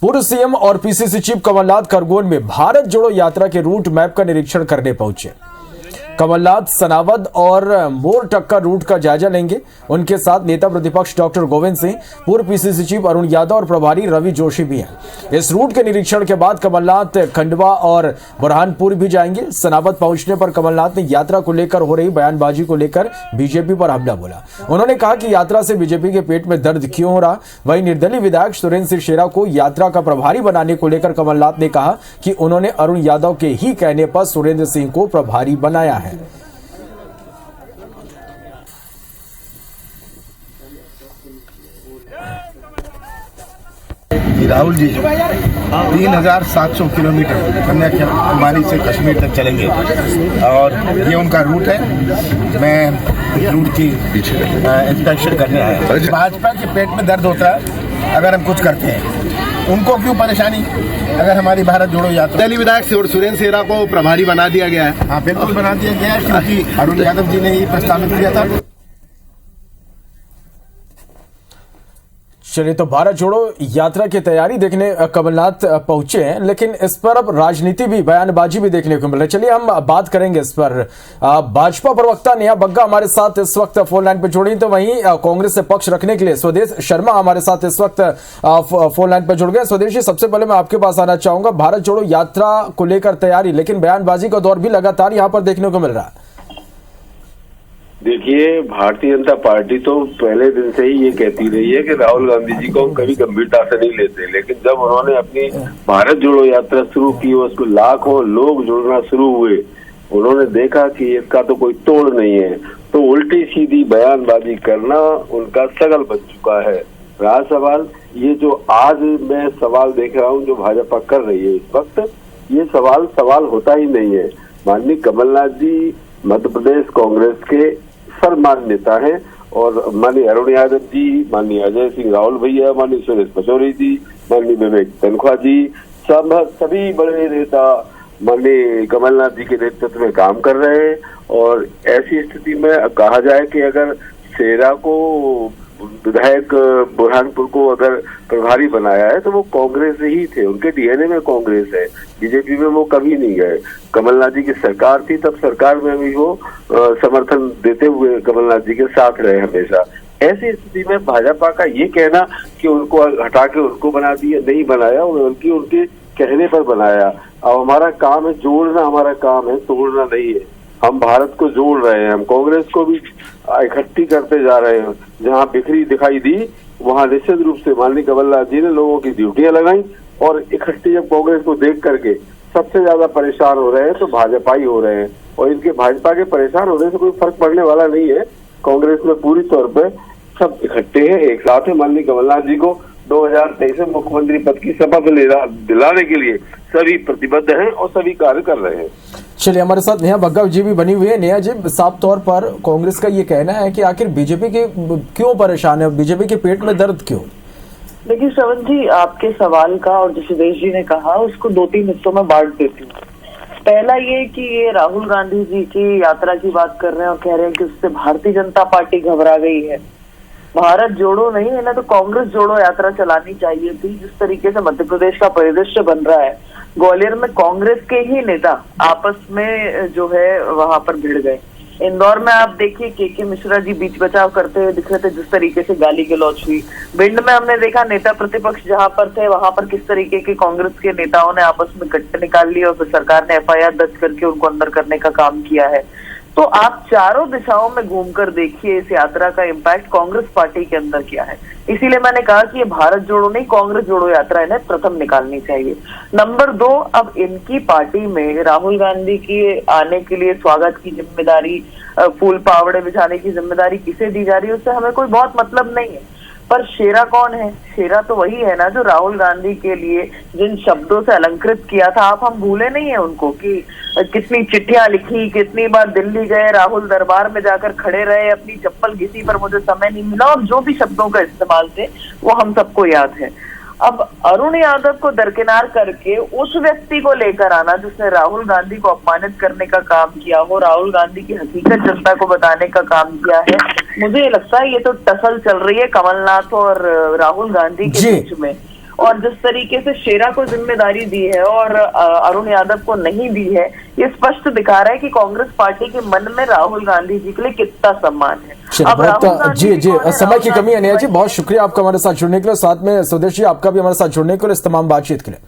पूर्व सीएम और PCC chief Kamal Nath Khargone में भारत जोड़ो यात्रा के रूट मैप का निरीक्षण करने पहुंचे। कमलनाथ सनावद और मोरटक्का रूट का जायजा लेंगे। उनके साथ नेता प्रतिपक्ष डॉक्टर गोविंद सिंह, पूर्व पीसीसी चीफ अरुण यादव और प्रभारी रवि जोशी भी हैं। इस रूट के निरीक्षण के बाद कमलनाथ खंडवा और बुरहानपुर भी जाएंगे। सनावद पहुंचने पर कमलनाथ ने यात्रा को लेकर हो रही बयानबाजी को लेकर बीजेपी पर हमला बोला। उन्होंने कहा कि यात्रा से बीजेपी के पेट में दर्द क्यों हो रहा। वहीं निर्दलीय विधायक सुरेंद्र सिंह शेरा को यात्रा का प्रभारी बनाने को लेकर कमलनाथ ने कहा कि उन्होंने अरुण यादव के ही कहने पर सुरेंद्र सिंह को प्रभारी बनाया है। राहुल जी 3700 किलोमीटर कन्याकुमारी से कश्मीर तक चलेंगे और ये उनका रूट है। मैं रूट की इंस्पेक्शन करने आया। भाजपा के पेट में दर्द होता है अगर हम कुछ करते हैं, उनको क्यों परेशानी अगर हमारी भारत जोड़ो यात्रा। दिल्ली विधायक सुरेंद्र शेरा को प्रभारी बना दिया गया है। हाँ, बिल्कुल बना दिया गया है क्योंकि अरुण यादव जी ने ही प्रस्तावित किया था। चलिए, तो भारत जोड़ो यात्रा की तैयारी देखने कमलनाथ पहुंचे हैं, लेकिन इस पर अब राजनीति भी, बयानबाजी भी देखने को मिल रही है। चलिए हम बात करेंगे इस पर। भाजपा प्रवक्ता नेहा बग्गा हमारे साथ इस वक्त फोन लाइन पर जुड़ी, तो वहीं कांग्रेस से पक्ष रखने के लिए स्वदेश शर्मा हमारे साथ इस वक्त फोन लाइन पर जुड़ गए। स्वदेश जी, सबसे पहले मैं आपके पास आना चाहूंगा। भारत जोड़ो यात्रा को लेकर तैयारी, लेकिन बयानबाजी का दौर भी लगातार यहाँ पर देखने को मिल रहा है। देखिए, भारतीय जनता पार्टी तो पहले दिन से ही ये कहती रही है कि राहुल गांधी जी को हम कभी गंभीरता से नहीं लेते, लेकिन जब उन्होंने अपनी भारत जोड़ो यात्रा शुरू की, उसको लाखों लोग जुड़ना शुरू हुए, उन्होंने देखा कि इसका तो कोई तोड़ नहीं है, तो उल्टी सीधी बयानबाजी करना उनका सगल बन चुका है। रहा सवाल ये जो आज मैं सवाल देख रहा हूँ जो भाजपा कर रही है इस वक्त, ये सवाल होता ही नहीं है। माननीय कमलनाथ जी मध्य प्रदेश कांग्रेस के सर्वमान्य नेता हैं और माननीय अरुण यादव जी, माननीय अजय सिंह राहुल भैया, माननीय सुरेश पचौरी जी, माननीय विवेक तनख्वाह जी, सभी बड़े नेता माननीय कमलनाथ जी के नेतृत्व में काम कर रहे हैं। और ऐसी स्थिति में कहा जाए कि अगर शेरा को विधायक बुरहानपुर को अगर प्रभारी बनाया है तो वो कांग्रेस ही थे, उनके डीएनए में कांग्रेस है, बीजेपी में वो कभी नहीं गए। कमलनाथ जी की सरकार थी, तब सरकार में भी वो समर्थन देते हुए कमलनाथ जी के साथ रहे हमेशा। ऐसी स्थिति में भाजपा का ये कहना कि उनको हटा के उनको बना दिया, नहीं बनाया, बल्कि उनके कहने पर बनाया। अब हमारा काम है जोड़ना, हमारा काम है तोड़ना नहीं है। हम भारत को जोड़ रहे हैं, हम कांग्रेस को भी इकट्ठी करते जा रहे हैं। जहां बिखरी दिखाई दी वहां निश्चित रूप से माननीय कमलनाथ जी ने लोगों की ड्यूटियां लगाई और इकट्ठी जब कांग्रेस को देख करके सबसे ज्यादा परेशान हो रहे हैं तो भाजपा ही हो रहे हैं। और इनके भाजपा के परेशान होने से कोई फर्क पड़ने वाला नहीं है। कांग्रेस में पूरी तौर पर सब इकट्ठे हैं, एक साथ है। माननीय कमलनाथ जी को 2023 में मुख्यमंत्री पद की शपथ दिलाने के लिए सभी प्रतिबद्ध हैं और सभी कार्य कर रहे हैं। चलिए, हमारे साथ नेहा बग्गा जी भी बनी हुई है। नेहा जी, साफ तौर पर कांग्रेस का ये कहना है कि आखिर बीजेपी के क्यों परेशान है, बीजेपी के पेट में दर्द क्यों? देखिए श्रवण जी, आपके सवाल का और जो सुदेश जी ने कहा उसको 2-3 हिस्सों में बांट देती हूँ। पहला ये कि ये राहुल गांधी जी की यात्रा की बात कर रहे हैं और कह रहे हैं कि उससे भारतीय जनता पार्टी घबरा गई है। भारत जोड़ो नहीं है ना, तो कांग्रेस जोड़ो यात्रा चलानी चाहिए थी। जिस तरीके से मध्य प्रदेश का परिदृश्य बन रहा है, ग्वालियर में कांग्रेस के ही नेता आपस में जो है वहां पर भिड़ गए। इंदौर में आप देखिए के मिश्रा जी बीच बचाव करते हुए दिख रहे थे, जिस तरीके से गाली गलौज हुई। भिंड में हमने देखा नेता प्रतिपक्ष जहां पर थे वहां पर किस तरीके के कांग्रेस के नेताओं ने आपस में गट्टे निकाल लिए और फिर सरकार ने एफआईआर दर्ज करके उनको अंदर करने का काम किया है। तो आप चारों दिशाओं में घूमकर देखिए इस यात्रा का इम्पैक्ट कांग्रेस पार्टी के अंदर क्या है। इसीलिए मैंने कहा कि ये भारत जोड़ो नहीं कांग्रेस जोड़ो यात्रा इन्हें प्रथम निकालनी चाहिए। नंबर 2, अब इनकी पार्टी में राहुल गांधी की आने के लिए स्वागत की जिम्मेदारी, फूल पावड़े बिछाने की जिम्मेदारी किसे दी जा रही है उससे हमें कोई बहुत मतलब नहीं है। पर शेरा कौन है? शेरा तो वही है ना जो राहुल गांधी के लिए जिन शब्दों से अलंकृत किया था। आप हम भूले नहीं है उनको कि कितनी चिट्ठियां लिखी, कितनी बार दिल्ली गए, राहुल दरबार में जाकर खड़े रहे, अपनी चप्पल घिसी पर मुझे समय नहीं मिला, और जो भी शब्दों का इस्तेमाल थे वो हम सबको याद है। अब अरुण यादव को दरकिनार करके उस व्यक्ति को लेकर आना जिसने राहुल गांधी को अपमानित करने का काम किया हो, राहुल गांधी की हकीकत जनता को बताने का काम किया है, मुझे लगता है ये तो टसल चल रही है कमलनाथ और राहुल गांधी के बीच में। और जिस तरीके से शेरा को जिम्मेदारी दी है और अरुण यादव को नहीं दी है, ये स्पष्ट दिखा रहा है कि कांग्रेस पार्टी के मन में राहुल गांधी जी के लिए कितना सम्मान है। अब राहुल गांधी जी समय की कमी है नेहा जी, बहुत शुक्रिया आपका हमारे साथ जुड़ने के लिए, साथ में स्वदेश जी आपका भी हमारे साथ जुड़ने के लिए, इस तमाम बातचीत के लिए।